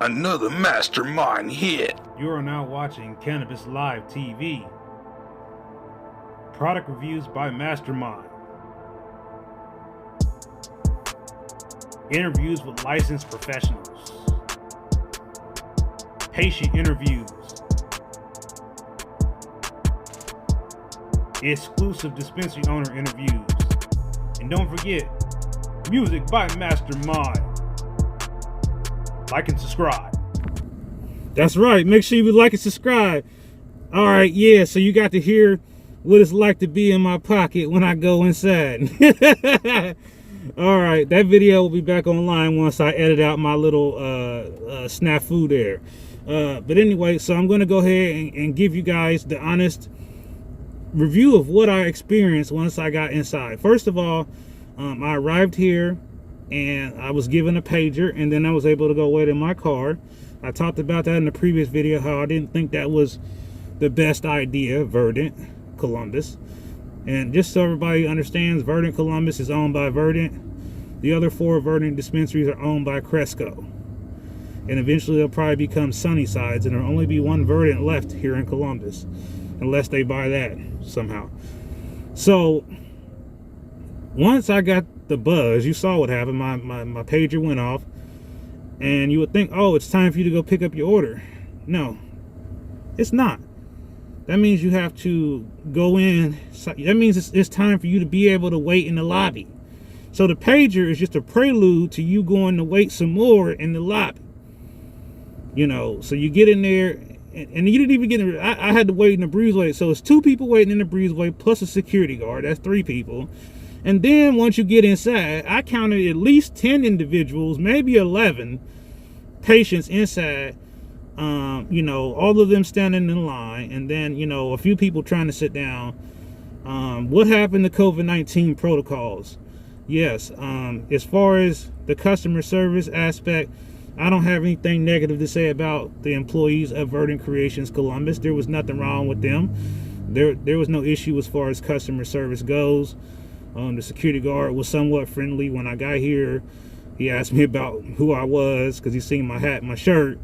Another mastermind hit. You are now watching Cannabis Live TV. Product reviews by Mastermind. Interviews with licensed professionals. Patient interviews. Exclusive dispensary owner interviews. And don't forget, music by Mastermind. Like and subscribe. That's right. Make sure you like and subscribe. All right, yeah. So you got to hear what it's like to be in my pocket when I go inside. All right, that video will be back online once I edit out my little snafu there. But anyway, so I'm going to go ahead and give you guys the honest review of what I experienced once I got inside. First of all, I arrived here and I was given a pager, and then I was able to go wait in my car. I talked about that in the previous video, how I didn't think that was the best idea, Verdant, Columbus. And just so everybody understands, Verdant Columbus is owned by Verdant. The other 4 Verdant dispensaries are owned by Cresco. And eventually they'll probably become Sunnysides, and there'll only be 1 Verdant left here in Columbus, unless they buy that somehow. So once I got the buzz, you saw what happened. My pager went off, and you would think, oh, it's time for you to go pick up your order. No, it's not. That means you have to go in. That means it's time for you to be able to wait in the lobby. So the pager is just a prelude to you going to wait some more in the lobby. You know, so you get in there, and you didn't even get in. I had to wait in the breezeway. So it's 2 people waiting in the breezeway plus a security guard. That's 3 people. And then once you get inside, I counted at least 10 individuals, maybe 11 patients inside. You know, all of them standing in line, and then, you know, a few people trying to sit down. What happened to COVID-19 protocols? Yes, as far as the customer service aspect, I don't have anything negative to say about the employees of Verdant Creations Columbus. There was nothing wrong with them. There was no issue as far as customer service goes. The security guard was somewhat friendly when I got here. He asked me about who I was because he seen my hat and my shirt.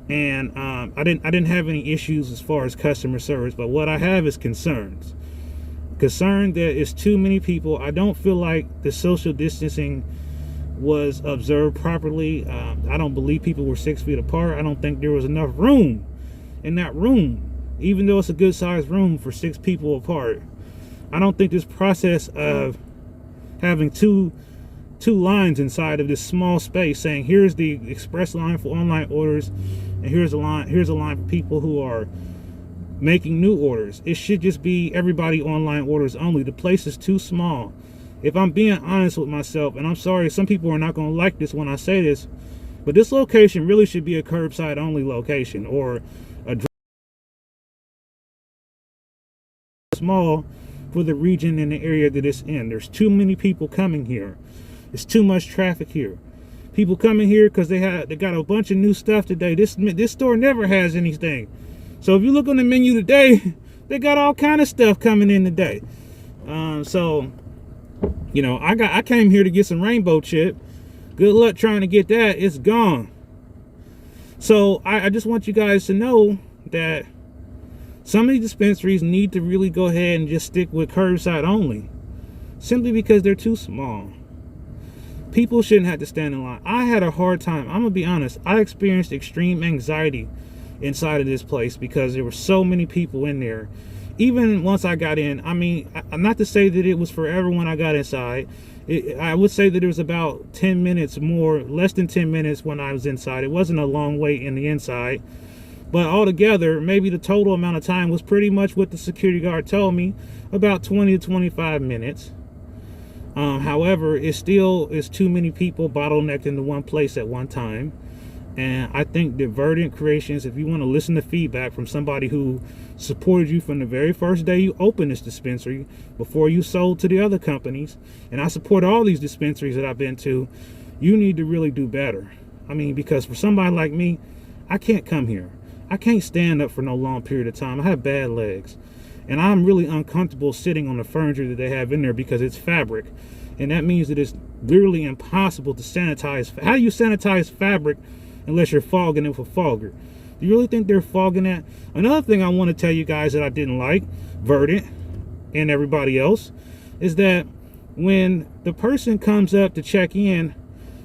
And I didn't have any issues as far as customer service, but what I have is concerns. Concerned that it's too many people. I don't feel like the social distancing was observed properly. I don't believe people were 6 feet apart. I don't think there was enough room in that room, even though it's a good sized room for 6 people apart. I don't think this process of having two lines inside of this small space saying here's the express line for online orders, and here's a line for people who are making new orders. It should just be everybody online orders only. The place is too small. If I'm being honest with myself, and I'm sorry, some people are not going to like this when I say this, but this location really should be a curbside only location, or a small for the region and the area that it's in. There's too many people coming here. There's too much traffic here. People coming here because they got a bunch of new stuff today. This store never has anything. So if you look on the menu today, they got all kind of stuff coming in today. So you know, I came here to get some rainbow chip. Good luck trying to get that. It's gone. So I just want you guys to know that some of these dispensaries need to really go ahead and just stick with curbside only, simply because they're too small. People shouldn't have to stand in line. I had a hard time. I'm gonna be honest. I experienced extreme anxiety inside of this place because there were so many people in there. Even once I got in, I mean, not to say that it was forever when I got inside. I would say that there was about 10 minutes more, less than 10 minutes when I was inside. It wasn't a long wait in the inside. But altogether, maybe the total amount of time was pretty much what the security guard told me, about 20 to 25 minutes. However, it still is too many people bottlenecked into one place at one time. And I think that Verdant Creations, if you want to listen to feedback from somebody who supported you from the very first day you opened this dispensary, before you sold to the other companies, and I support all these dispensaries that I've been to, you need to really do better. I mean, because for somebody like me, I can't come here. I can't stand up for no long period of time. I have bad legs. And I'm really uncomfortable sitting on the furniture that they have in there because it's fabric. And that means that it's literally impossible to sanitize. How do you sanitize fabric unless you're fogging it with a fogger. Do you really think they're fogging that? Another thing I want to tell you guys that I didn't like, Verdant and everybody else, is that when the person comes up to check in,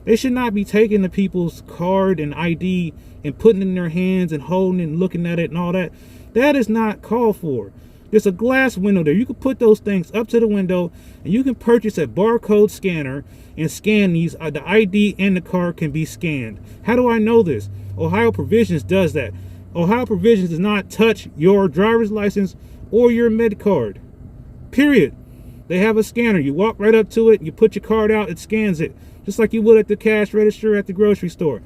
they should not be taking the people's card and ID and putting it in their hands and holding it and looking at it and all that. That is not called for. There's a glass window there. You can put those things up to the window and you can purchase a barcode scanner and scan these. The ID and the card can be scanned. How do I know this? Ohio Provisions does that. Ohio Provisions does not touch your driver's license or your med card. Period. They have a scanner. You walk right up to it, you put your card out, it scans it. Just like you would at the cash register at the grocery store.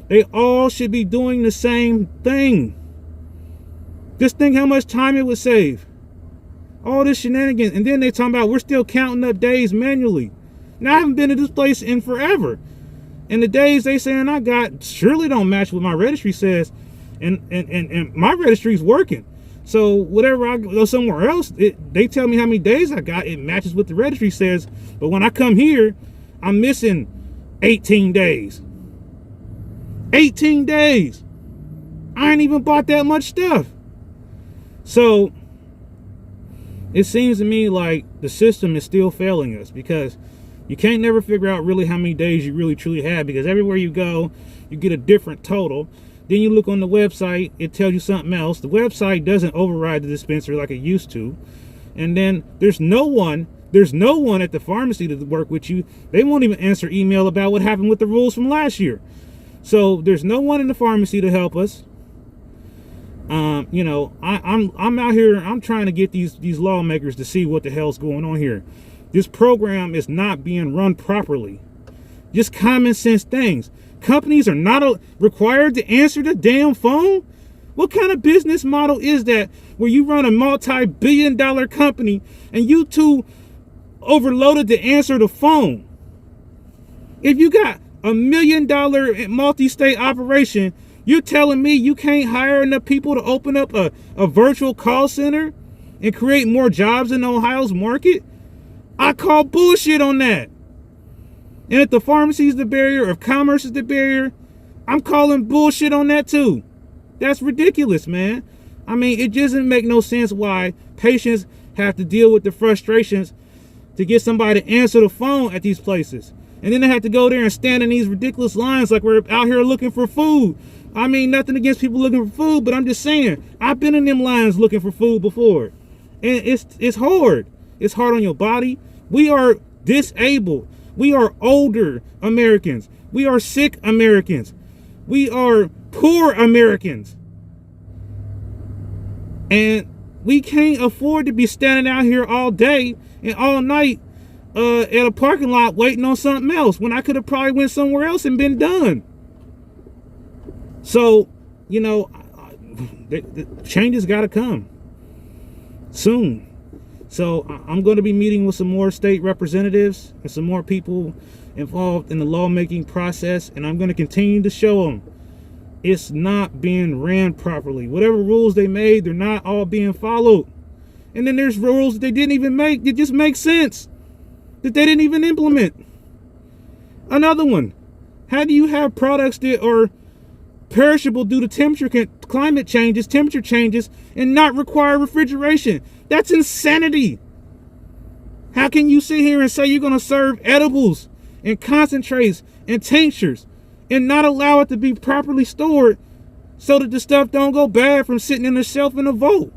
They all should be doing the same thing. Just think how much time it would save. All this shenanigans. And then they talking about we're still counting up days manually. Now, I haven't been to this place in forever. And the days they saying I got surely don't match what my registry says. And my registry's working. So whatever I go somewhere else, they tell me how many days I got. It matches what the registry says. But when I come here, I'm missing 18 days. 18 days. I ain't even bought that much stuff. So it seems to me like the system is still failing us, because you can't never figure out really how many days you really truly have, because everywhere you go, you get a different total. Then you look on the website, it tells you something else. The website doesn't override the dispensary like it used to. And then there's no one at the pharmacy to work with you. They won't even answer email about what happened with the rules from last year. So there's no one in the pharmacy to help us. You know, I'm out here, I'm trying to get these lawmakers to see what the hell's going on here. This program is not being run properly. Just common sense things. Companies are not required to answer the damn phone. What kind of business model is that, where you run a multi-billion-dollar company and you two overloaded to answer the phone? If you got $1 million multi-state operation, you're telling me you can't hire enough people to open up a virtual call center and create more jobs in Ohio's market? I call bullshit on that. And if the pharmacy is the barrier, if commerce is the barrier, I'm calling bullshit on that too. That's ridiculous, man. I mean, it doesn't make no sense why patients have to deal with the frustrations to get somebody to answer the phone at these places. And then they have to go there and stand in these ridiculous lines like we're out here looking for food. I mean, nothing against people looking for food, but I'm just saying, I've been in them lines looking for food before. And it's hard. It's hard on your body. We are disabled. We are older Americans. We are sick Americans. We are poor Americans. And we can't afford to be standing out here all day and all night at a parking lot waiting on something else when I could have probably went somewhere else and been done. So, you know, the changes got to come soon. So I'm going to be meeting with some more state representatives and some more people involved in the lawmaking process, and I'm going to continue to show them it's not being ran properly. Whatever rules they made, they're not all being followed. And then there's rules that they didn't even make that just make sense, that they didn't even implement. Another one, how do you have products that are perishable due to climate changes, temperature changes, and not require refrigeration? That's insanity. How can you sit here and say you're going to serve edibles and concentrates and tinctures and not allow it to be properly stored so that the stuff don't go bad from sitting in the shelf in a vault?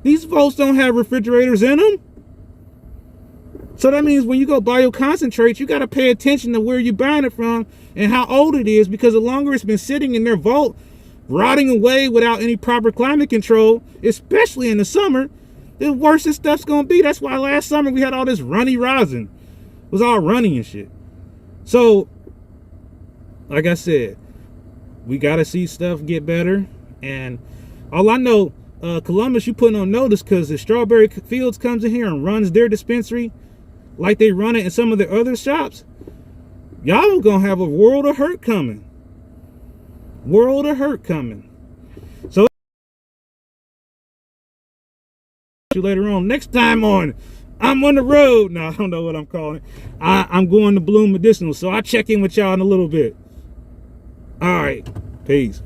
These vaults don't have refrigerators in them. So that means when you go buy your concentrates, you got to pay attention to where you're buying it from and how old it is, because the longer it's been sitting in their vault, rotting away without any proper climate control, especially in the summer, the worse this stuff's going to be. That's why last summer we had all this runny rosin. It was all runny and shit. So, like I said, we got to see stuff get better. And all I know, Columbus, you putting on notice because the Strawberry Fields comes in here and runs their dispensary like they run it in some of the other shops. Y'all gonna have a world of hurt coming. World of hurt coming. So you later on, next time on I'm on the road. No, I don't know what I'm calling it. I'm going to Bloom Medicinal. So I'll check in with y'all in a little bit. All right. Peace.